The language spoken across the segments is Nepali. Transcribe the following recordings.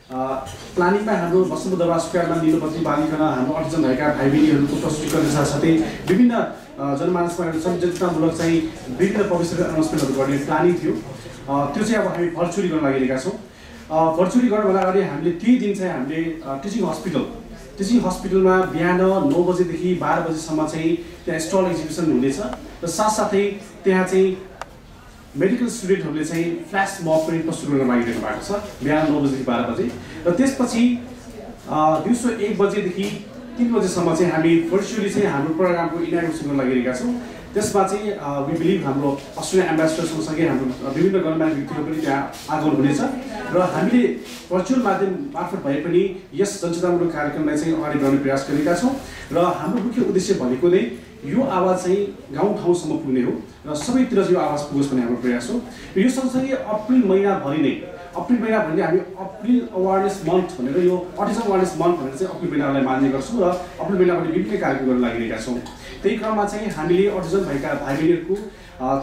प्लानिङमा हाम्रो बसन्तपुर दरबार स्क्वायरमा नीलोपत्री बालिकन हाम्रो अटिजम भएका भाइ बहिनीहरूको प्रस्तुतिकरण साथसाथै विभिन्न जनमानसमा जनचेतनामूलक चाहिँ विभिन्न पब्लिसिटी अनाउन्समेन्टहरू गर्ने प्लानिङ थियो। त्यो चाहिँ अब हामी भर्चुअली गर्न लागिरहेका छौँ। भर्चुअली गर्नुभन्दा अगाडि हामीले त्यही दिन चाहिँ हामीले टिचिङ हस्पिटलमा बिहान 9 बजेदेखि 12 बजेसम्म चाहिँ त्यहाँ स्टल एक्जिबिसन हुनेछ र साथसाथै त्यहाँ चाहिँ मेडिकल स्टुडेन्टहरूले चाहिँ फ्ल्यास मब पनि प्रस्तुत गर्न लागिरहेको भएको छ बिहान 9 बजेदेखि 12 बजे र त्यसपछि दिउँसो 1 बजेदेखि 3 बजेसम्म चाहिँ हामी भर्चुअली चाहिँ हाम्रो प्रोग्रामको इनागुरेसन गर्न लागिरहेका छौँ। त्यसमा चाहिँ वी बिलिभ हाम्रो अस्ट्रेलियन एम्बेसडरसँगसँगै हाम्रो विभिन्न गणमान्य व्यक्तिहरू पनि त्यहाँ आगमन हुनेछ र हामीले भर्चुअल माध्यम मार्फत भए पनि यस जनचेतनामूलक कार्यक्रमलाई चाहिँ अगाडि बढाउने प्रयास गरेका छौँ र हाम्रो मुख्य उद्देश्य भनेको नै यो आवाज चाहिँ गाउँ ठाउँसम्म पुग्ने हो र सबैतिर यो आवाज पुगोस् भन्ने हाम्रो प्रयास हो। र यो सँगसँगै अप्रिल महिनाभरि नै हामी अप्रिल अवेरनेस मन्थ भनेर यो अटिजम अवेरनेस मन्थ भनेर चाहिँ अप्रिल महिनालाई मान्ने गर्छौँ र अप्रिल महिनाभरि विभिन्न कार्यक्रम गर्न लागिरहेका छौँ। त्यही क्रममा चाहिँ हामीले अटिजम भएका भाइ बहिनीहरूको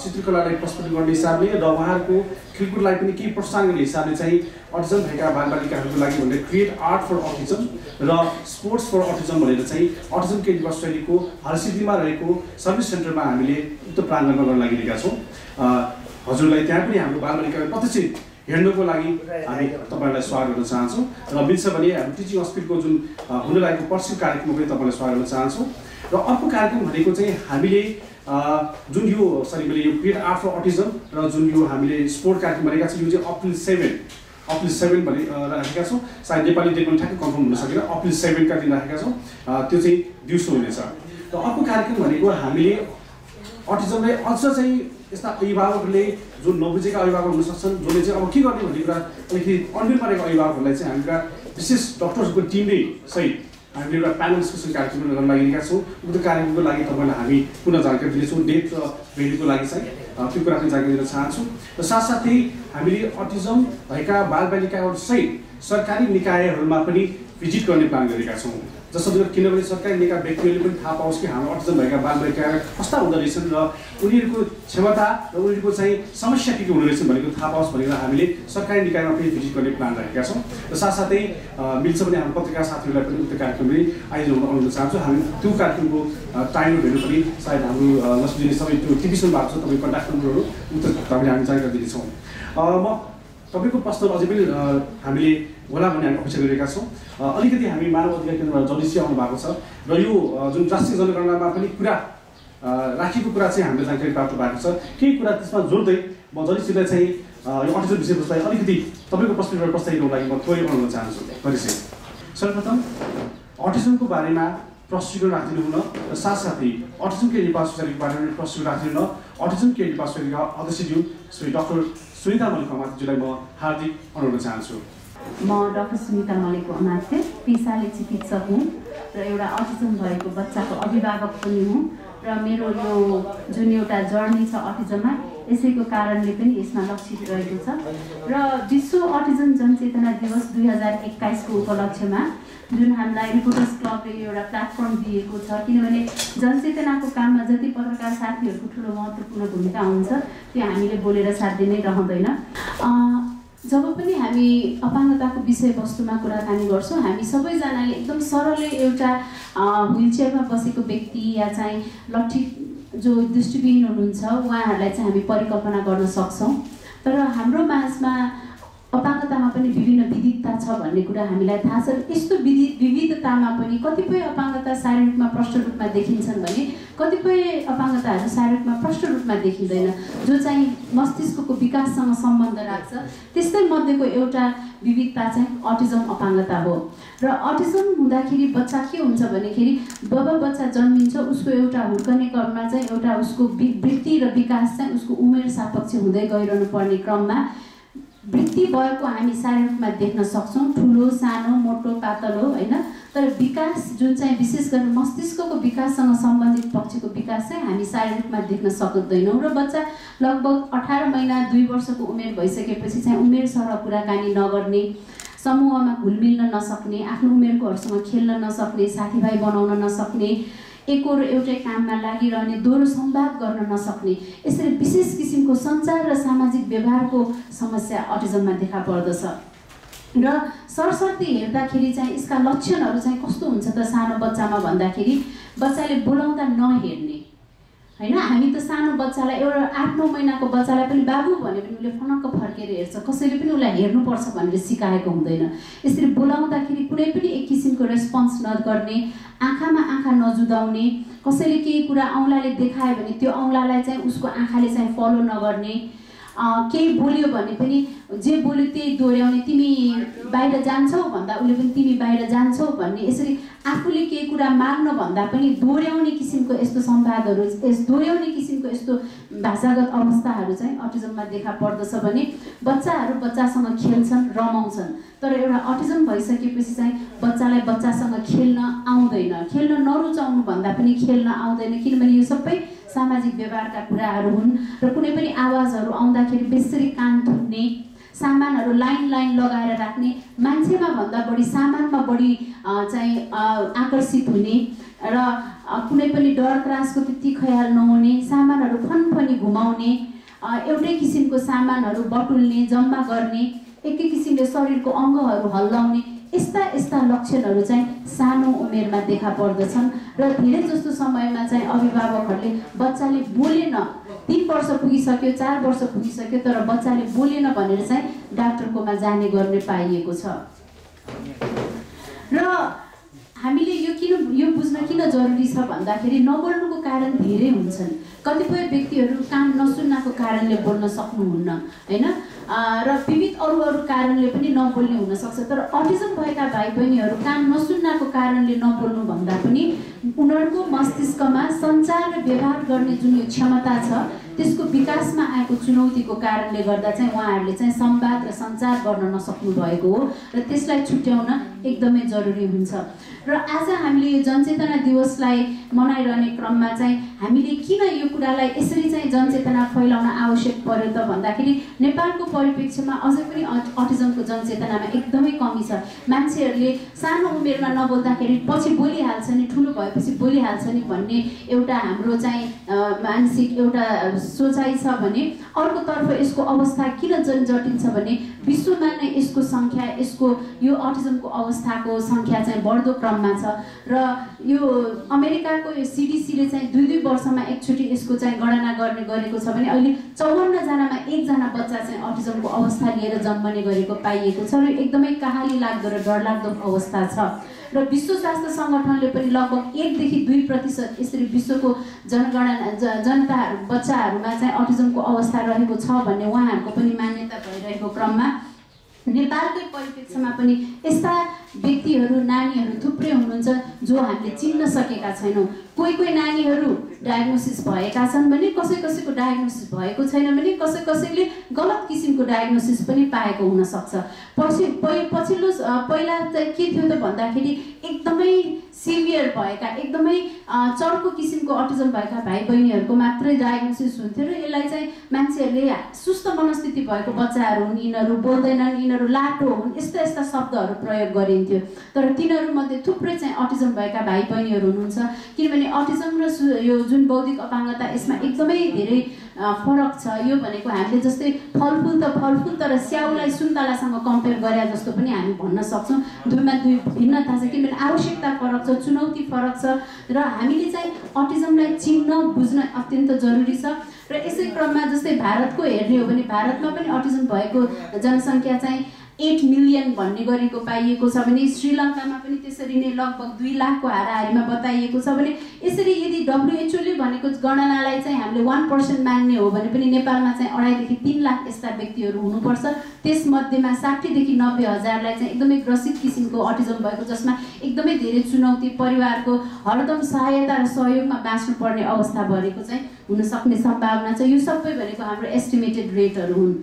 चित्रकलालाई प्रस्तुत गर्ने हिसाबले र उहाँहरूको खेलकुदलाई पनि केही प्रोत्साहन गर्ने हिसाबले चाहिँ अटिजम भएका बालबालिकाहरूको लागि भनेर क्रिएट आर्ट फर अटिजम र स्पोर्ट्स फर अटिजम भनेर चाहिँ अटिजम केयर युनिभर्सिटीको हरसिद्धीमा रहेको सर्भिस सेन्टरमा हामीले उक्त प्राङ्गणमा गर्न लागिरहेका छौँ। हजुरलाई त्यहाँ पनि हाम्रो बालबालिकालाई प्रत्यक्ष हेर्नुको लागि हामी तपाईँलाई स्वागत गर्न चाहन्छौँ र मिल्छ भने हाम्रो टिचिङ हस्पिटलको जुन हुन लागेको पर्सि कार्यक्रममा पनि तपाईँलाई स्वागत गर्न चाहन्छौँ। र अर्को कार्यक्रम भनेको चाहिँ हामीले जुन यो मैले यो क्रिएट आर्ट फर अटिजम र जुन यो हामीले स्पोर्ट कार्यक्रम भनेका छौँ यो चाहिँ अप्रिल 7 भने राखेका छौँ। सायद नेपाली डेट पनि ठ्याक्कै कन्फर्म हुन सकेन। अप्रिल 7 का दिन राखेका छौँ। त्यो चाहिँ दिउँसो हुनेछ। र अर्को कार्यक्रम भनेको हामीले अटिजमलाई अझ चाहिँ यस्ता अभिभावकहरूले जो नबुझेका अभिभावक हुन सक्छन् जसले चाहिँ अब के गर्ने भन्ने कुरा अलिकति अन्य परेको अभिभावकहरूलाई चाहिँ हामीका विशेष डक्टर्सको टिमले सहित हामीले एउटा प्यानल डिस्कसन कार्यक्रम गर्न लागिरहेका छौँ। उक्त कार्यक्रमको लागि तपाईँलाई हामी पुनः जानकारी दिनेछौँ। डेट र भेन्यूको लागि चाहिँ त्यो कुरा पनि जानकारी दिन चाहन्छु। र साथसाथै हामीले अटिजम भएका बालबालिकाहरू सहित सरकारी निकायहरूमा पनि भिजिट गर्ने प्लान गरेका छौँ। जसरी किनभने सरकारी निकाय व्यक्तिहरूले पनि थाहा पाओस् कि हाम्रो अटिजम भएका बालबालिका कस्ता हुँदो रहेछन् र उनीहरूको क्षमता र उनीहरूको चाहिँ समस्या के हुँदो रहेछन् भनेको थाहा पाओस् भनेर हामीले सरकारी निकायमा पनि भिजिट गर्ने प्लान राखेका छौँ। र साथसाथै मिल्छ भने हाम्रो पत्रकार साथीहरूलाई पनि उक्त कार्यक्रम पनि आयोजन अनुरोध चाहन्छौँ। हामी त्यो कार्यक्रमको टाइम भेन्यू पनि सायद हाम्रो नसुझिने सबै त्यो टिभीसँग भएको छ तपाईँ कन्ट्याक्ट नम्बरहरू उक्त तपाईँले हामी जानकारी दिनेछौँ। म तपाईँको प्रश्न अझै पनि हामीले होला भन्ने हामी अपेक्षा गरिरहेका छौँ। अलिकति हामी मानव अधिकार केन्द्रबाट जलिसी आउनु भएको छ र यो जुन राष्ट्रिय जनगणनामा पनि कुरा राखेको कुरा चाहिँ हामीले जानकारी प्राप्त भएको छ। केही कुरा त्यसमा जोड्दै म जलिसीलाई चाहिँ यो अटिजम विषयवस्तुलाई अलिकति तपाईँको पर्सपेक्टिभबाट प्रस्तावित गर्नको लागि म थोरै बनाउन चाहन्छु। जलिसी सर्वप्रथम अटिजमको बारेमा प्रशिक्षण राखिदिनु हुन र साथसाथै अटिजम केयर युनिभर्सिटीको बारेमा प्रशिक्षण राखिदिनु हुन अटिजम केयर युनिभर्सिटीका अध्यक्षज्यू श्री डाक्टर सुनिता मल्लिक अमात्यज्यूलाई म हार्दिक अनुरोध चाहन्छु। म डाक्टर सुनिता मल्लिक अमात्य पेसाले चिकित्सक हुँ र एउटा अटिजम भएको बच्चाको अभिभावक पनि हुँ र मेरो यो जुन एउटा जर्नी छ अटिजममा यसैको कारणले पनि यसमा लक्षित रहेको छ र विश्व अटिजम जनचेतना दिवस 2021 को उपलक्ष्यमा जुन हामीलाई रिपोर्टर्स क्लबले एउटा प्लेटफर्म दिएको छ किनभने जनचेतनाको काममा जति पत्रकार साथीहरूको ठुलो महत्त्वपूर्ण भूमिका हुन्छ त्यो हामीले बोलेर साध्य नै रहँदैन। जब पनि हामी अपाङ्गताको विषयवस्तुमा कुराकानी गर्छौँ हामी सबैजनाले एकदम सरलै एउटा व्हिलचेयरमा बसेको व्यक्ति या चाहिँ लट्ठी जो दृष्टिविहीन हुनुहुन्छ उहाँहरूलाई चाहिँ हामी परिकल्पना गर्न सक्छौँ। तर हाम्रो माझमा अपाङ्गतामा पनि विभिन्न विविधता छ भन्ने कुरा हामीलाई थाहा छ। यस्तो विविधतामा पनि कतिपय अपाङ्गता शारीरिक रूपमा प्रष्ट रूपमा देखिन्छन् भने कतिपय अपाङ्गताहरू शारीरिक रूपमा प्रष्ट रूपमा देखिँदैन जो चाहिँ मस्तिष्कको विकाससँग सम्बन्ध राख्छ। त्यस्तै मध्येको एउटा विविधता चाहिँ अटिजम अपाङ्गता हो र अटिजम हुँदाखेरि बच्चा के हुन्छ भनेखेरि जब बच्चा जन्मिन्छ उसको एउटा हुर्कने क्रममा चाहिँ एउटा उसको वृद्धि र विकास चाहिँ उसको उमेर सापेक्ष हुँदै गइरहनु पर्ने क्रममा वृद्धि भएको हामी शारीरिक रूपमा देख्न सक्छौँ। ठुलो सानो मोटो पातलो होइन तर विकास जुन चाहिँ विशेष गरी मस्तिष्कको विकाससँग सम्बन्धित पक्षको विकास चाहिँ हामी शारीरिक रूपमा देख्न सक्दैनौँ र बच्चा लगभग 18 महिना 2 वर्षको उमेर भइसकेपछि चाहिँ उमेर सरह कुराकानी नगर्ने समूहमा घुलमिल्न नसक्ने आफ्नो उमेरकोहरूसँग खेल्न नसक्ने साथीभाइ बनाउन नसक्ने एकहोरो एउटै काममा लागिरहने दोहोरो संवाद गर्न नसक्ने यसरी विशेष किसिमको सञ्चार र सामाजिक व्यवहारको समस्या अटिजममा देखा पर्दछ। र सरसर्ती हेर्दाखेरि चाहिँ यसका लक्षणहरू चाहिँ कस्तो हुन्छ त सानो बच्चामा भन्दाखेरि बच्चाले बोलाउँदा नहेर्ने हैन। हामी त सानो बच्चालाई एउटा 8-9 महिनाको बच्चालाई पनि बाबु भने पनि उसले फनक्क फर्केर हेर्छ, कसैले पनि उसलाई हेर्नुपर्छ भनेर सिकाएको हुँदैन। यसरी बोलाउँदाखेरि कुनै पनि एक किसिमको रेस्पोन्स नगर्ने, आँखामा आँखा नजुदाउने, कसैले केही कुरा औँलाले देखायो भने त्यो औँलालाई चाहिँ उसको आँखाले चाहिँ फलो नगर्ने, केही बोल्यो भने पनि जे बोल्यो त्यही दोहोऱ्याउने, तिमी बाहिर जान्छौ भन्दा उसले पनि तिमी बाहिर जान्छौ भन्ने, यसरी आफूले केही कुरा माग्न भन्दा पनि दोहोऱ्याउने किसिमको यस्तो संवादहरू, दोहोऱ्याउने किसिमको यस्तो भाषागत अवस्थाहरू चाहिँ अटिजममा देखा पर्दछ भने बच्चाहरू बच्चासँग खेल्छन्, रमाउँछन्, तर एउटा अटिजम भइसकेपछि चाहिँ बच्चालाई बच्चासँग खेल्न आउँदैन, खेल्न नरुचाउनु भन्दा पनि खेल्न आउँदैन, किनभने यो सबै सामाजिक व्यवहारका कुराहरू हुन्। र कुनै पनि आवाजहरू आउँदाखेरि बेसरी कान थुन्ने, सामानहरू लाइन लगाएर राख्ने, मान्छेमा भन्दा बढी सामानमा बढी चाहिँ आकर्षित हुने र कुनै पनि डर त्रासको त्यति ख्याल नहुने, सामानहरू फनफनी घुमाउने, एउटै किसिमको सामानहरू बटुल्ने, जम्मा गर्ने, एकै किसिमले शरीरको अङ्गहरू हल्लाउने, यस्ता लक्षणहरू चाहिँ सानो उमेरमा देखा पर्दछन्। र धेरै जस्तो समयमा चाहिँ अभिभावकहरूले बच्चाले बोलेन, 3 वर्ष पुगिसक्यो, 4 वर्ष पुगिसक्यो, तर बच्चाले बोलेन भनेर चाहिँ डाक्टरकोमा जाने गर्ने पाइएको छ। र हामीले यो बुझ्न किन जरुरी छ भन्दाखेरि नबोल्नुको कारण धेरै हुन्छन्। कतिपय व्यक्तिहरू कान नसुन्नाको कारणले बोल्न सक्नुहुन्न हैन, र विविध अरू कारणले पनि नबोल्ने हुनसक्छ। तर अटिजम भएका भाइ बहिनीहरू कान नसुन्नाको कारणले नबोल्नु भन्दा पनि उनीहरूको मस्तिष्कमा सञ्चार र व्यवहार गर्ने जुन यो क्षमता छ त्यसको विकासमा आएको चुनौतीको कारणले गर्दा चाहिँ उहाँहरूले चाहिँ संवाद र सञ्चार गर्न नसक्नु भएको हो र त्यसलाई छुट्याउन एकदमै जरुरी हुन्छ। र आज हामीले यो जनचेतना दिवसलाई मनाइरहने क्रममा चाहिँ हामीले किन यो कुरालाई यसरी चाहिँ जनचेतना फैलाउन आवश्यक पर्यो त भन्दाखेरि नेपालको परिप्रेक्ष्यमा अझै पनि अटिजमको जनचेतनामा एकदमै कमी छ। मान्छेहरूले सानो उमेरमा नबोल्दाखेरि पछि बोलिहाल्छ नि, ठुलो भएपछि बोलिहाल्छ नि भन्ने एउटा हाम्रो चाहिँ मानसिक एउटा सोचाइ छ भने अर्कोतर्फ यसको अवस्था किन जटिल छ भने विश्वमा नै यसको सङ्ख्या, यसको यो अटिजमको अवस्थाको सङ्ख्या चाहिँ बढ्दो क्रममा छ। र यो अमेरिकाको यो CDC-ले चाहिँ 2-2 वर्षमा एकचोटि यसको चाहिँ गणना गरेको छ भने अहिले 54 जनामा 1 जना बच्चा चाहिँ अटिजमको अवस्था लिएर जन्मने गरेको पाइएको छ। र एकदमै कहाली लाग्दो र डरलाग्दो अवस्था छ। र विश्व स्वास्थ्य सङ्गठनले पनि लगभग 1-2% यसरी विश्वको जनताहरू बच्चाहरूमा चाहिँ अटिजमको अवस्था रहेको छ भन्ने उहाँहरूको पनि मान्यता भइरहेको क्रममा नेपालकै परिप्रेक्ष्यमा पनि यस्ता व्यक्तिहरू, नानीहरू थुप्रै हुनुहुन्छ जो हामीले चिन्न सकेका छैनौँ। कोही नानीहरू डायग्नोसिस भएका छन् भने कसैको डायग्नोसिस भएको छैन भने कसैले गलत किसिमको डायग्नोसिस पनि पाएको हुनसक्छ। पहिला चाहिँ के थियो त भन्दाखेरि एकदमै सिभियर भएका, एकदमै चर्को किसिमको अटिजम भएका भाइ बहिनीहरूको मात्रै डायग्नोसिस हुन्थ्यो र यसलाई चाहिँ मान्छेहरूले सुस्त मनस्थिति भएको बच्चाहरू हुन्, यिनीहरू बोल्दैनन्, यिनीहरू लाटो हुन्, यस्ता शब्दहरू प्रयोग गरिन्थ्यो। तर तिनीहरूमध्ये थुप्रै चाहिँ अटिजम भएका भाइ बहिनीहरू हुनुहुन्छ, किनभने अटिजम र यो जुन बौद्धिक अपाङ्गता यसमा एकदमै धेरै फरक छ। यो भनेको हामीले जस्तै फलफुल तर स्याउलाई सुन्तलासँग कम्पेयर गरे जस्तो पनि हामी भन्न सक्छौँ। दुईमा दुई भिन्नता छ, किनभने आवश्यकता फरक छ, चुनौती फरक छ र हामीले चाहिँ अटिजमलाई चिन्न बुझ्न अत्यन्त जरुरी छ। र यसै क्रममा जस्तै भारतको हेर्ने हो भने भारतमा पनि अटिजम भएको जनसङ्ख्या चाहिँ 8 मिलियन भन्ने गरेको पाइएको छ भने श्रीलङ्कामा पनि त्यसरी नै लगभग 2 लाखको हाराहारीमा बताइएको छ भने यसरी यदि WHO ले भनेको गणनालाई चाहिँ हामीले 1% मान्ने हो भने पनि नेपालमा चाहिँ 2.5 देखि 3 लाख यस्ता व्यक्तिहरू हुनुपर्छ। त्यसमध्येमा 60 देखि 90 हजारलाई चाहिँ एकदमै ग्रसित किसिमको अटिजम भएको जसमा एकदमै धेरै चुनौती, परिवारको हरदम सहायता र सहयोगमा बाँच्नुपर्ने अवस्था भरेको चाहिँ हुन सक्ने सम्भावना छ। यो सबै भनेको हाम्रो एस्टिमेटेड रेटहरू हुन्।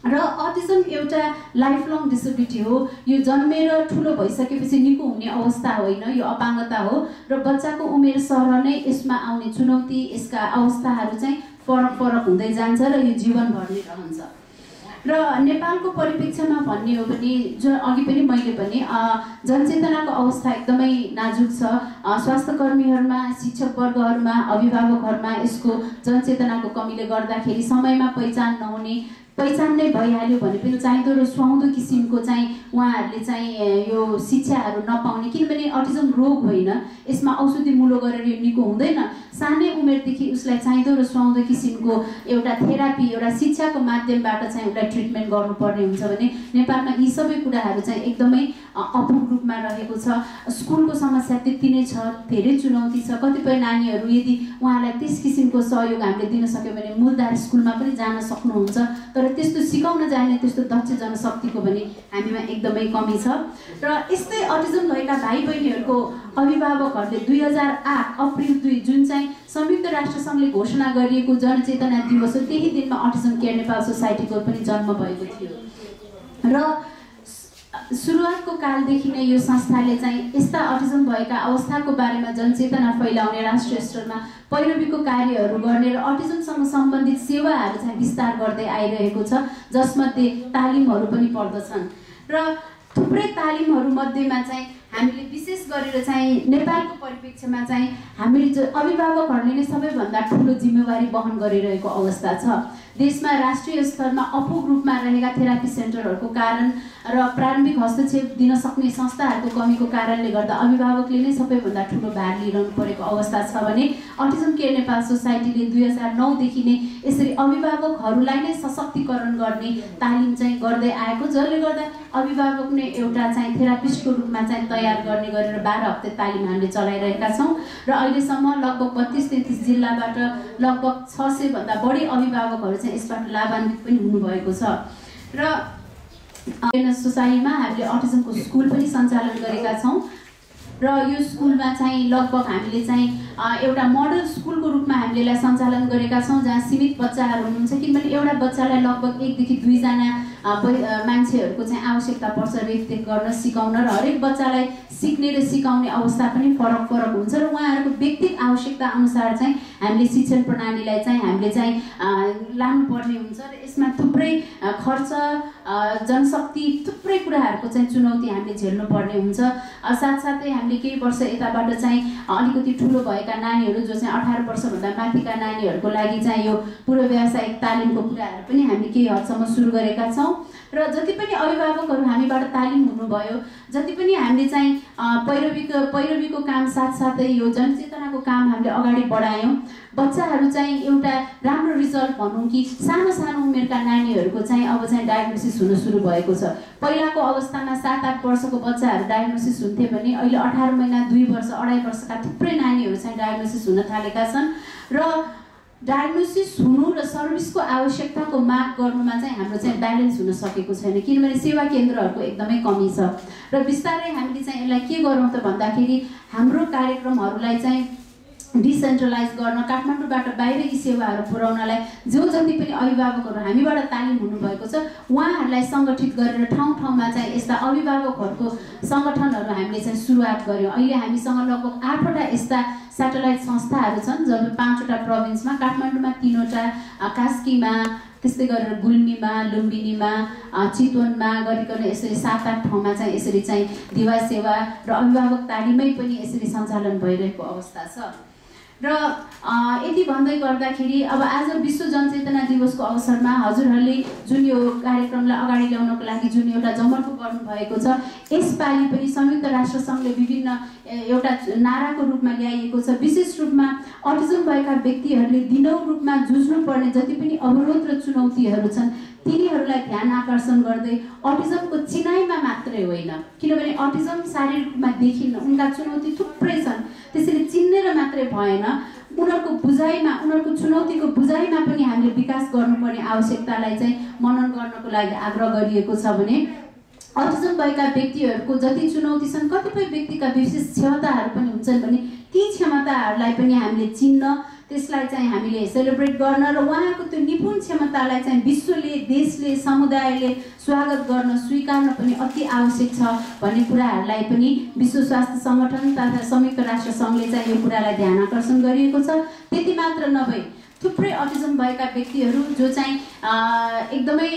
र अटिजम एउटा लाइफ लङ डिसेबिलिटी हो। यो जन्मेर ठुलो भइसकेपछि निको हुने अवस्था होइन, यो अपाङ्गता हो र बच्चाको उमेर सर नै यसमा आउने चुनौती, यसका अवस्थाहरू चाहिँ फरक हुँदै जान्छ र यो जीवनभर नै रहन्छ। र नेपालको परिप्रेक्ष्यमा भन्ने हो भने जो अघि पनि मैले भने जनचेतनाको अवस्था एकदमै नाजुक छ। स्वास्थ्यकर्मीहरूमा, शिक्षक वर्गहरूमा, अभिभावकहरूमा यसको जनचेतनाको कमीले गर्दाखेरि समयमा पहिचान नहुने, पहिचान नै भइहाल्यो भने पनि चाहिँदो र सुहाउँदो किसिमको चाहिँ उहाँहरूले चाहिँ यो शिक्षाहरू नपाउने, किनभने अटिजम रोग होइन, यसमा औषधि मुलो गरेर यो निको हुँदैन। सानै उमेरदेखि उसलाई चाहिँदो र सुहाउँदो किसिमको एउटा थेरापी, एउटा शिक्षाको माध्यमबाट चाहिँ उसलाई ट्रिटमेन्ट गर्नुपर्ने हुन्छ भने नेपालमा यी सबै कुराहरू चाहिँ एकदमै अपुग रूपमा रहेको छ। स्कुलको समस्या त्यति नै छ, धेरै चुनौती छ। कतिपय नानीहरू यदि उहाँलाई त्यस किसिमको सहयोग हामीले दिन सक्यो भने मूलधार स्कुलमा पनि जान सक्नुहुन्छ, तर त्यस्तो सिकाउन जाने त्यस्तो दक्ष जनशक्तिको पनि हामीमा एकदमै कमी छ। र यस्तै अटिजम भएका भाइ बहिनीहरूको अभिभावकहरूले 2008 अप्रिल 2 जुन चाहिँ संयुक्त राष्ट्र सङ्घले घोषणा गरिएको जनचेतना दिवस हो, त्यही दिनमा अटिजम केयर नेपाल सोसाइटीको पनि जन्म भएको थियो। र सुरुवातको कालदेखि नै यो संस्थाले चाहिँ यस्ता अटिजम भएका अवस्थाको बारेमा जनचेतना फैलाउने, राष्ट्रिय स्तरमा पैरवीको कार्यहरू गर्ने र अटिजमसँग सम्बन्धित सेवाहरू चाहिँ विस्तार गर्दै आइरहेको छ, जसमध्ये तालिमहरू पनि पर्दछन्। र थुप्रै तालिमहरू मध्येमा चाहिँ हामीले विशेष गरेर चाहिँ नेपालको परिप्रेक्ष्यमा चाहिँ हामीले जो अभिभावकहरूले नै सबैभन्दा ठुलो जिम्मेवारी वहन गरिरहेको अवस्था छ। देशमा राष्ट्रिय स्तरमा अपुग रूपमा रहेका थेरापी सेन्टरहरूको कारण र प्रारम्भिक हस्तक्षेप दिन सक्ने संस्थाहरूको कमीको कारणले गर्दा अभिभावकले नै सबैभन्दा ठुलो भार लिइरहनु परेको अवस्था छ भने अटिजम केयर नेपाल सोसाइटीले 2009 देखि नै यसरी अभिभावकहरूलाई नै सशक्तिकरण गर्ने तालिम चाहिँ गर्दै आएको, जसले गर्दा अभिभावक नै एउटा चाहिँ थेरापिस्टको रूपमा चाहिँ तयार गर्ने गरेर 12 हप्ते तालिम हामीले चलाइरहेका छौँ र अहिलेसम्म लगभग 32-33 जिल्लाबाट लगभग 600 भन्दा बढी अभिभावकहरू चाहिँ यसबाट लाभान्वित पनि हुनुभएको छ। र सोसाइटीमा हामीले अटिजमको स्कुल पनि सञ्चालन गरेका छौँ र यो स्कुलमा चाहिँ लगभग हामीले चाहिँ एउटा मोडल स्कुलको रूपमा हामीले यसलाई सञ्चालन गरेका छौँ, जहाँ सीमित बच्चाहरू हुनुहुन्छ, किनभने एउटा बच्चालाई लगभग 1 देखि 2 जना मान्छेहरूको चाहिँ आवश्यकता पर्छ रेखदेख गर्न, सिकाउन, र हरेक बच्चालाई सिक्ने र सिकाउने अवस्था पनि फरक हुन्छ र उहाँहरूको व्यक्तिगत आवश्यकता अनुसार चाहिँ हामीले शिक्षण प्रणालीलाई चाहिँ हामीले चाहिँ लानुपर्ने हुन्छ र यसमा थुप्रै खर्च, जनशक्ति, थुप्रै कुराहरूको चाहिँ चुनौती हामीले झेल्नुपर्ने हुन्छ। साथसाथै हामीले केही वर्ष यताबाट चाहिँ अलिकति ठुलो भएका नानीहरू जो चाहिँ 18 वर्षभन्दा माथिका नानीहरूको लागि चाहिँ यो पूर्व व्यावसायिक तालिमको कुराहरू पनि हामीले केही हदसम्म सुरु गरेका छौँ। र जति पनि अभिभावकहरू हामीबाट तालिम हुनुभयो, जति पनि हामीले चाहिँ पैरवीको काम साथसाथै यो जनचेतनाको काम हामीले अगाडि बढायौँ। बच्चाहरू चाहिँ एउटा राम्रो रिजल्ट भनौँ कि सानो उमेरका नानीहरूको चाहिँ अब चाहिँ डायग्नोसिस हुन सुरु भएको छ। पहिलाको अवस्थामा 7-8 वर्षको बच्चाहरू डायग्नोसिस हुन्थे भने अहिले 18 महिना, 2 वर्ष, 2.5 वर्षका थुप्रै नानीहरू चाहिँ डायग्नोसिस हुन थालेका छन् र डायग्नोसिस हुनु र सर्भिसको आवश्यकताको माग गर्नुमा चाहिँ हाम्रो चाहिँ ब्यालेन्स हुन सकेको छैन, किनभने सेवा केन्द्रहरूको एकदमै कमी छ। र बिस्तारै हामीले चाहिँ यसलाई के गरौँ त भन्दाखेरि हाम्रो कार्यक्रमहरूलाई चाहिँ डिसेन्ट्रलाइज गर्न, काठमाडौँबाट बाहिर यी सेवाहरू पुर्याउनलाई जो जति पनि अभिभावकहरू हामीबाट तालिम हुनुभएको छ उहाँहरूलाई सङ्गठित गरेर ठाउँ-ठाउँमा चाहिँ यस्ता अभिभावकहरूको सङ्गठनहरू हामीले चाहिँ सुरुवात गऱ्यौँ। अहिले हामीसँग लगभग 8वटा यस्ता स्याटेलाइट संस्थाहरू छन्, जब 5वटा प्रोभिन्समा, काठमाडौँमा 3वटा, कास्कीमा, त्यस्तै गरेर गुल्मीमा, लुम्बिनीमा, चितवनमा गरिकन यसरी 7-8 ठाउँमा चाहिँ यसरी चाहिँ दिवा सेवा र अभिभावक तालिमै पनि यसरी सञ्चालन भइरहेको अवस्था छ। र यति भन्दै गर्दाखेरि अब आज विश्व जनचेतना दिवसको अवसरमा हजुरहरूले जुन यो कार्यक्रमलाई अगाडि ल्याउनको लागि जुन एउटा जमर्को गर्नुभएको छ, यसपालि पनि संयुक्त राष्ट्र सङ्घले विभिन्न एउटा नाराको रूपमा ल्याइएको छ। विशेष रूपमा अटिजम भएका व्यक्तिहरूले दिनौँ रूपमा जुझ्नुपर्ने जति पनि अवरोध र चुनौतीहरू छन् तिनीहरूलाई ध्यान आकर्षण गर्दै अटिजमको चिनाइमा मात्रै होइन, किनभने अटिजम शारीरिक रूपमा देखिन्न, उनका चुनौती थुप्रै छन्, त्यसरी चिन्नेर मात्रै भएन, उनीहरूको बुझाइमा, उनीहरूको चुनौतीको बुझाइमा पनि हामीले विकास गर्नुपर्ने आवश्यकतालाई चाहिँ मनन गर्नको लागि आग्रह गरिएको छ। भने अटिजम भएका व्यक्तिहरूको जति चुनौती छन्, कतिपय व्यक्तिका विशेष क्षमताहरू पनि हुन्छन् भने ती क्षमताहरूलाई पनि हामीले चिन्न, त्यसलाई चाहिँ हामीले सेलिब्रेट गर्न र उहाँको त्यो निपुण क्षमतालाई चाहिँ विश्वले, देशले, समुदायले स्वागत गर्न, स्वीकार्न पनि अति आवश्यक छ भन्ने कुराहरूलाई पनि विश्व स्वास्थ्य सङ्गठन तथा संयुक्त राष्ट्र सङ्घले चाहिँ यो कुरालाई ध्यान आकर्षण गरिएको छ। त्यति मात्र नभई थुप्रै अटिजम भएका व्यक्तिहरू जो चाहिँ एकदमै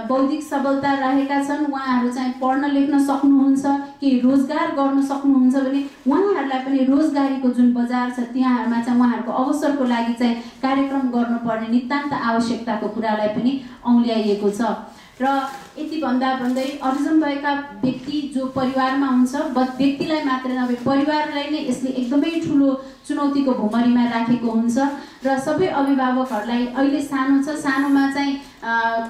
बौद्धिक सबलता रहेका छन्, उहाँहरू चाहिँ पढ्न लेख्न सक्नुहुन्छ, केही रोजगार गर्न सक्नुहुन्छ भने उहाँहरूलाई पनि रोजगारीको जुन बजार छ त्यहाँहरूमा चाहिँ उहाँहरूको अवसरको लागि चाहिँ कार्यक्रम गर्नुपर्ने नितान्त आवश्यकताको कुरालाई पनि औल्याइएको छ। र यति भन्दा भन्दै अटिजम भएका व्यक्ति जो परिवारमा हुन्छ, व्यक्तिलाई मात्र नभए परिवारलाई नै यसले एकदमै ठुलो चुनौतीको भुमरीमा राखेको हुन्छ। र सबै अभिभावकहरूलाई अहिले सानो छ, सानोमा चाहिँ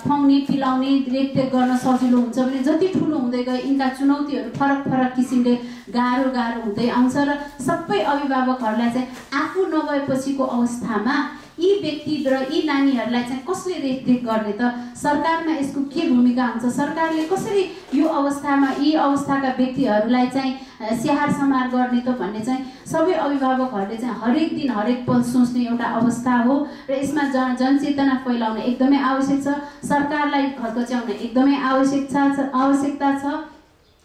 खुवाउने पिलाउने रेखदेख गर्न सजिलो हुन्छ भने जति ठुलो हुँदै गए यिनका चुनौतीहरू फरक फरक किसिमले गाह्रो हुँदै आउँछ। र सबै अभिभावकहरूलाई चाहिँ आफू नभएपछिको अवस्थामा यी व्यक्ति र यी नानीहरूलाई चाहिँ कसले रेखदेख गर्ने त, सरकारमा यसको के भूमिका हुन्छ, सरकारले कसरी यो अवस्थामा यी अवस्थाका व्यक्तिहरूलाई चाहिँ स्याहार समार गर्ने त भन्ने चाहिँ सबै अभिभावकहरूले चाहिँ हरेक दिन हरेक पल सोच्ने एउटा अवस्था हो। र यसमा जनचेतना फैलाउन एकदमै आवश्यक छ, सरकारलाई घचघच्याउन एकदमै आवश्यकता छ।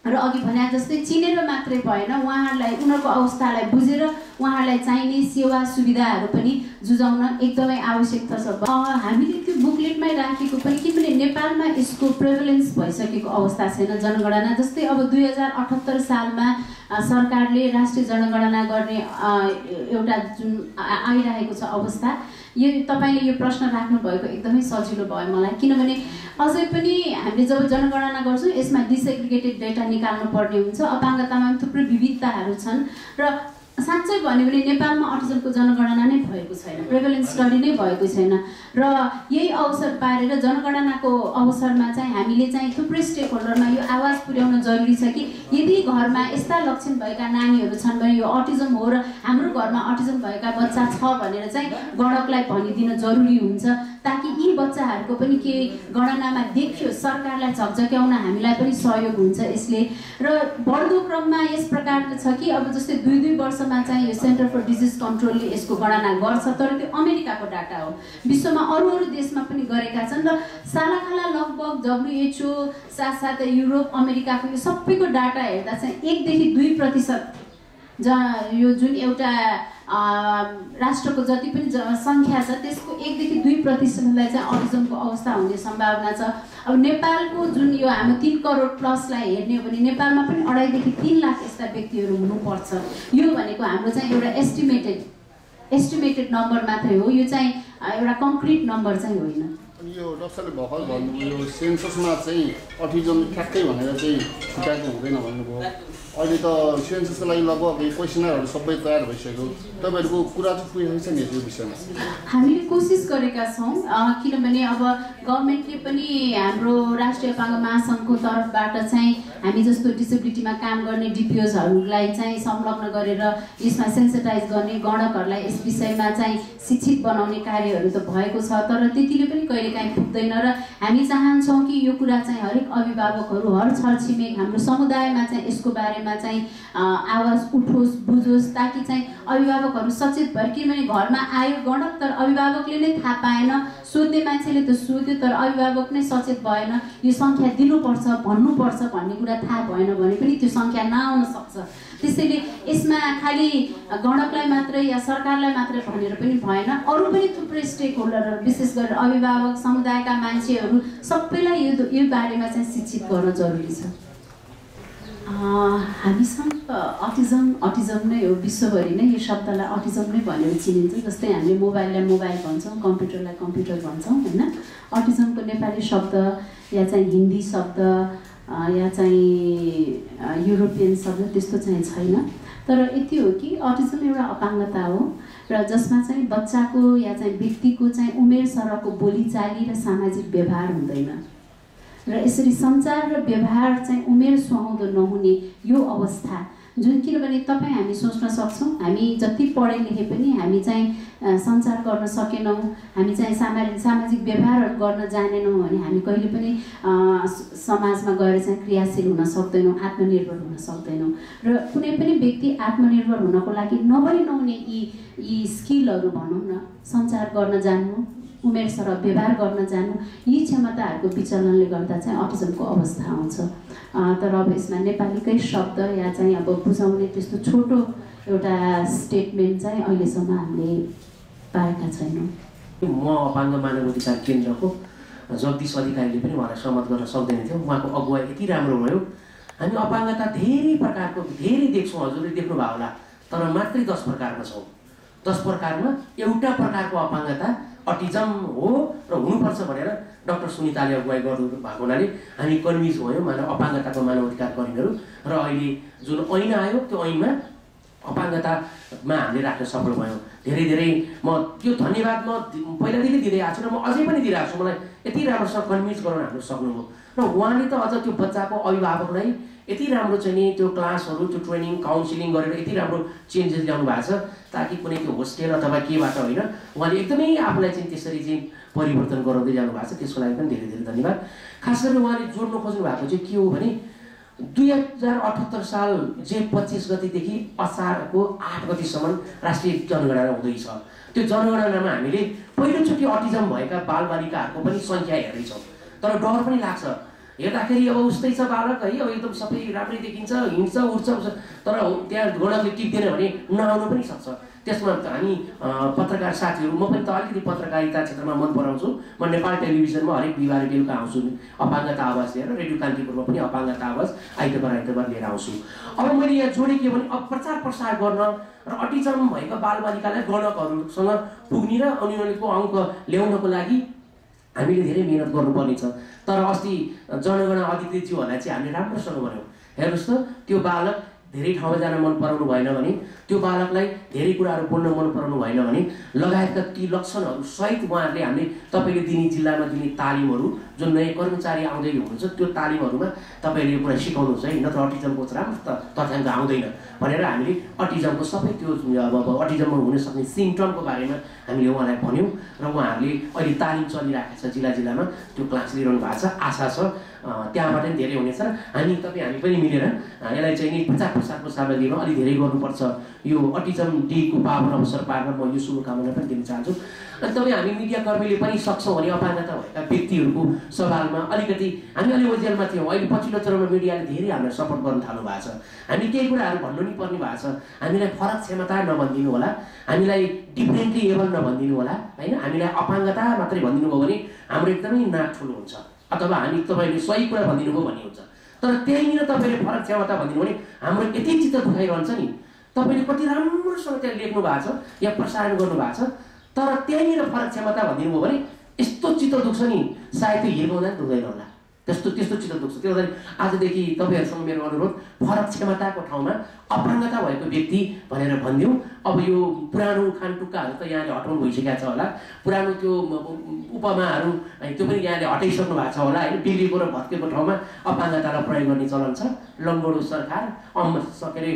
र अघि भने जस्तै चिनेर मात्रै भएन, उहाँहरूलाई उनीहरूको अवस्थालाई बुझेर उहाँहरूलाई चाहिने सेवा सुविधाहरू पनि जुझाउन एकदमै आवश्यकता छ। हामीले त्यो बुकलेटमै राखेको पनि, किनभने नेपालमा यसको प्रेभलेन्स भइसकेको अवस्था छैन जनगणना। जस्तै अब 2078 सालमा सरकारले राष्ट्रिय जनगणना गर्ने एउटा जुन आइरहेको छ अवस्था, यो तपाईँले यो प्रश्न राख्नु भएको एकदमै सजिलो भयो मलाई, किनभने अझै पनि हामीले जब जनगणना गर्छौँ यसमा डिसेग्रिगेटेड डेटा निकाल्नु पर्ने हुन्छ। अपाङ्गतामा थुप्रै विविधताहरू छन् र साँच्चै भन्यो भने नेपालमा अटिजमको जनगणना नै भएको छैन, प्रेभलेन्स स्टडी नै भएको छैन। र यही अवसर पारेर जनगणनाको अवसरमा चाहिँ हामीले चाहिँ थुप्रै स्टेक होल्डरमा यो आवाज पुर्याउन जरुरी छ कि यदि घरमा यस्ता लक्षण भएका नानीहरू छन् भने यो अटिजम हो र हाम्रो घरमा अटिजम भएका बच्चा छ भनेर चाहिँ गणकलाई भनिदिन जरुरी हुन्छ, ताकि यी बच्चाहरूको पनि केही गणनामा देखियोस्, सरकारलाई झकझक्याउन हामीलाई पनि सहयोग हुन्छ यसले। र बढ्दो क्रममा यस प्रकारको छ कि अब जस्तै 2-2 वर्षमा चाहिँ यो सेन्टर फर डिजिज कन्ट्रोलले यसको गणना गर्छ, तर त्यो अमेरिकाको डाटा हो, विश्वमा अरू देशमा पनि गरेका छन्। र सालाखाला लगभग WHO साथसाथै युरोप अमेरिकाको यो सबैको डाटा हेर्दा चाहिँ 1देखि 2% यो जुन एउटा राष्ट्रको जति पनि सङ्ख्या छ त्यसको 1देखि 2%लाई चाहिँ अटिजमको अवस्था हुने सम्भावना छ। अब नेपालको जुन यो हाम्रो 3 करोड प्लसलाई हेर्ने हो भने नेपालमा पनि 2.5 देखि 3 लाख यस्ता व्यक्तिहरू हुनुपर्छ। यो भनेको हाम्रो चाहिँ एउटा एस्टिमेटेड नम्बर मात्रै हो, यो चाहिँ एउटा कङ्क्रिट नम्बर चाहिँ होइन। यो डक्टरले भर्खर भन्नुभयो यो सेन्ससमा चाहिँ अटिजम ठ्याक्कै भनेर चाहिँ छुट्याएको हुँदैन भन्नुभयो। अहिले त सेन्ससको लागि लगभग क्वेसनरहरू सबै तयार भइसक्यो, तपाईँहरूको कुरा चाहिँ पुगेको छ नि यो विषयमा? हामीले कोसिस गरेका छौँ, किनभने अब गभर्मेन्टले पनि हाम्रो राष्ट्रिय अपाङ्ग महासङ्घको तर्फबाट चाहिँ हामी जस्तो डिसेबिलिटीमा काम गर्ने डिपिओजहरूलाई चाहिँ संलग्न गरेर यसमा सेन्सिटाइज गर्ने, गणकहरूलाई यस विषयमा चाहिँ शिक्षित बनाउने कार्यहरू त भएको छ, तर त्यतिले पनि कहिलेकाहीँ पुग्दैन। र हामी चाहन्छौँ कि यो कुरा चाहिँ हरेक अभिभावकहरू, हर छरछिमेक हाम्रो समुदायमा चाहिँ यसको बारेमा चाहिँ आवाज उठोस्, बुझोस्, ताकि चाहिँ अभिभावकहरू सचेत भएर, किनभने घरमा आयो गणक तर अभिभावकले नै थाहा पाएन, सोध्ने मान्छेले त सोध्यो तर अभिभावक नै सचेत भएन, यो सङ्ख्या दिनुपर्छ भन्नुपर्छ भन्ने कुरा थाहा भएन भने पनि त्यो सङ्ख्या नआउन सक्छ। त्यसैले यसमा खालि गणकलाई मात्रै या सरकारलाई मात्रै भनेर पनि भएन, अरू पनि थुप्रै स्टेक होल्डरहरू विशेष गरेर अभिभावक समुदायका मान्छेहरू सबैलाई यो बारेमा चाहिँ शिक्षित गर्न जरुरी छ। हामीसँग अटिजम नै हो, विश्वभरि नै यो शब्दलाई अटिजम नै भनेर चिनिन्छ। जस्तै हामीले मोबाइललाई मोबाइल भन्छौँ, कम्प्युटरलाई कम्प्युटर भन्छौँ होइन। अटिजमको नेपाली शब्द या चाहिँ हिन्दी शब्द या चाहिँ युरोपियन शब्द त्यस्तो चाहिँ छैन, तर यति हो कि अटिजम एउटा अपाङ्गता हो र जसमा चाहिँ बच्चाको या चाहिँ व्यक्तिको चाहिँ उमेर सरहको बोलीचाली र सामाजिक व्यवहार हुँदैन र यसरी सञ्चार र व्यवहार चाहिँ उमेर सुहाउँदो नहुने यो अवस्था जुन, किनभने तपाईँ हामी सोच्न सक्छौँ हामी जति पढे लेखे पनि हामी चाहिँ सञ्चार गर्न सकेनौँ, हामी चाहिँ सामाजिक व्यवहारहरू गर्न जानेनौँ भने हामी कहिले पनि समाजमा गएर चाहिँ क्रियाशील हुन सक्दैनौँ, आत्मनिर्भर हुन सक्दैनौँ। र कुनै पनि व्यक्ति आत्मनिर्भर हुनको लागि नहुने यी स्किलहरू भनौँ न, सञ्चार गर्न जान्नु, उमेर सरह व्यवहार गर्न जान्नु, यी क्षमताहरूको विचलनले गर्दा चाहिँ अटिजमको अवस्था आउँछ। तर अब यसमा नेपालीकै शब्द या चाहिँ अब बुझाउने त्यस्तो छोटो एउटा स्टेटमेन्ट चाहिँ अहिलेसम्म हामीले पाएका छैनौँ। म अपाङ्ग मानव अधिकार केन्द्रको जगदीश अधिकारीले पनि उहाँलाई सहमत गर्न सक्दैन थियो। उहाँको अगुवाई यति राम्रो भयो। हामी अपाङ्गता धेरै प्रकारको धेरै देख्छौँ, हजुरले देख्नुभयो होला, तर मात्रै 10 प्रकारमा छौँ। 10 प्रकारमा एउटा प्रकारको अपाङ्गता अटिजम हो र हुनुपर्छ भनेर डाक्टर सुनिताले अगुवाई गर्नु भएको हुनाले हामी कर्मीज भयौँ, अपाङ्गताको मानव अधिकार कर्मीहरू। र अहिले जुन ऐन आयो त्यो ऐनमा अपाङ्गतामा हामीले राख्न सफल भयौँ। धेरै धेरै म त्यो धन्यवाद म पहिलादेखि दिँदै आएको छु र म अझै पनि दिइरहेको छु। मलाई यति राम्रोसँग कन्भिन्स गराउन हाम्रो सक्नुभयो र उहाँले त अझ त्यो बच्चाको अभिभावकलाई यति राम्रो चाहिँ नि त्यो क्लासहरू त्यो ट्रेनिङ काउन्सिलिङ गरेर यति राम्रो चेन्जेस ल्याउनु भएको छ ताकि कुनै त्यो होस्टेल अथवा केबाट होइन, उहाँले एकदमै आफूलाई चाहिँ त्यसरी चाहिँ परिवर्तन गराउँदै जानु भएको छ। त्यसको लागि पनि धेरै धेरै धन्यवाद। खास गरेर उहाँले जोड्नु खोज्नु भएको चाहिँ के हो भने 2078 साल जेठ 25 गतिदेखि असारको 8 गतिसम्म राष्ट्रिय जनगणना हुँदैछ। त्यो जनगणनामा हामीले पहिलोचोटि अटिजम भएका बालबालिकाहरूको पनि सङ्ख्या हेर्दैछौँ। तर डर पनि लाग्छ, हेर्दाखेरि अब उस्तै छ बालक है, अब एकदम सबै राम्रै देखिन्छ, हिँड्छ उठ्छ, तर त्यहाँ गणकले टिप्दैन भने नआउनु पनि सक्छ। त्यसमा हामी पत्रकार साथीहरू, म पनि त अलिकति पत्रकारिता क्षेत्रमा मन पराउँछु। म नेपाल टेलिभिजनमा हरेक बिहिबार बेलुका आउँछु अपाङ्गता आवाज लिएर, रेडियो कान्तिपुरमा पनि अपाङ्गता आवाज आइतबार लिएर आउँछु। अब मैले यहाँ जोडेँ के भने अब प्रचार प्रसार गर्न र अटिजम भएका बालबालिकालाई गणकहरूसँग पुग्ने र उनीहरूको अङ्क ल्याउनको लागि हामीले धेरै मिहिनेत गर्नुपर्ने छ। तर अस्ति जनगणना अधिकृतज्यूहरूलाई चाहिँ हामीले राम्रोसँग भन्यौँ, हेर्नुहोस् त त्यो बालक धेरै ठाउँमा जान मन पराउनु भएन भने, त्यो बालकलाई धेरै कुराहरू बोल्न मन पराउनु भएन भने लगायतका ती लक्षणहरू सहित उहाँहरूले हामीले तपाईँले दिने जिल्लामा दिने तालिमहरू, जुन नयाँ कर्मचारी आउँदै हुनुहुन्छ त्यो तालिमहरूमा तपाईँले यो कुरा सिकाउनुहुन्छ है, नत्र अटिजमको राम्रो तथ्याङ्क आउँदैन भनेर हामीले अटिजमको सबै त्यो अब अटिजममा हुन सक्ने सिम्टमको बारेमा हामीले उहाँलाई भन्यौँ र उहाँहरूले अहिले तालिम चलिरहेको छ जिल्ला जिल्लामा, त्यो क्लास लिइरहनु भएको छ। आशा छ त्यहाँबाट पनि धेरै हुनेछ। हामी पनि मिलेर यसलाई चाहिँ नि प्रचार प्रसारको सामग्रीमा अलिक धेरै गर्नुपर्छ। यो अटिजम डेको पावन अवसर पार्न म यो शुभकामना पनि दिन चाहन्छु। अनि हामी मिडियाकर्मीले पनि सक्छौँ भने अपाङ्गता भएका व्यक्तिहरूको सवालमा अलिकति हामी अलि ओझेलमा थियौँ, अहिले पछिल्लो चरणमा मिडियाले धेरै हामीलाई सपोर्ट गर्न थाल्नु भएको छ। हामी केही कुराहरू भन्नु नि पर्ने भएको छ, हामीलाई फरक क्षमता नभनिदिनु होला, हामीलाई डिफ्रेन्टली एबल नभनिदिनु होला होइन, हामीलाई अपाङ्गता मात्रै भनिदिनु भयो भने हाम्रो एकदमै नाक ठुलो हुन्छ, अथवा हामी तपाईँले सही कुरा भनिदिनु भयो भन्ने हुन्छ। तर त्यहीँनिर तपाईँले फरक क्षमता भनिदिनु भने हाम्रो यति चित्त दुखाइरहन्छ नि, तपाईँले कति राम्रोसँग त्यहाँ लेख्नु भएको छ या प्रसारण गर्नु भएको छ, तर त्यहीँनिर फरक क्षमता भनिदिनु भयो भने यस्तो चित्त दुख्छ नि, सायद त्यो हिर्काउँदा नि दुख्दैन होला, त्यस्तो चित्त दुख्छ। त्यो हुँदा आजदेखि तपाईँहरूसँग मेरो अनुरोध, फरक क्षमताको ठाउँमा अपाङ्गता भएको व्यक्ति भनेर भनिदिउँ। अब यो पुरानो खानटुक्काहरू त यहाँले हटाउनु भइसकेको छ होला, पुरानो त्यो उपमाहरू त्यो पनि यहाँले हटाइसक्नु भएको छ होला होइन। बिग्रेको र भत्केको ठाउँमा अपाङ्गतालाई प्रयोग गर्ने चलन छ। लङ्गोडो सरकार के अरे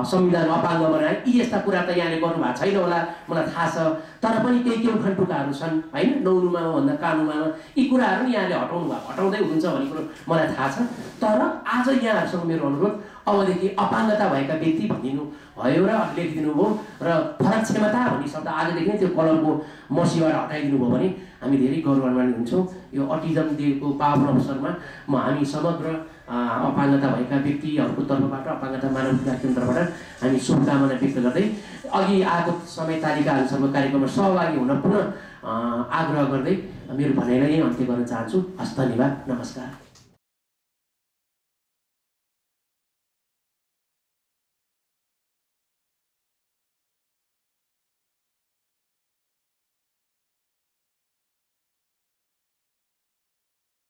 संविधान अपाङ्ग बनाए, यी यस्ता कुरा त यहाँले गर्नुभएको छैन होला मलाई थाहा छ, तर पनि केही खानटुक्काहरू छन् होइन, नौनुमामा भन्दा कानुमामा, यी कुराहरू नि यहाँले हटाउँदै हुन्छ भन्ने कुरो मलाई थाहा छ। तर आज यहाँहरूसँग मेरो अनुरोध, अबदेखि अपाङ्गता भएका व्यक्ति भनिदिनु भयो र लेखिदिनु भयो र फरक क्षमता भन्ने शब्द आजदेखि नै त्यो कलमको मसीबाट हटाइदिनु भयो भने हामी धेरै गौरवान्वित हुन्छौँ। यो अटिजम डेको पावन अवसरमा हामी समग्र अपाङ्गता भएका व्यक्तिहरूको तर्फबाट, अपाङ्गता मानव अधिकार केन्द्रबाट हामी शुभकामना व्यक्त गर्दै अघि आएको समय तालिका अनुसारको कार्यक्रममा सहभागी हुन पुनः आग्रह गर्दै मेरो भनाइलाई अन्त्य गर्न चाहन्छु। हस्त, धन्यवाद, नमस्कार।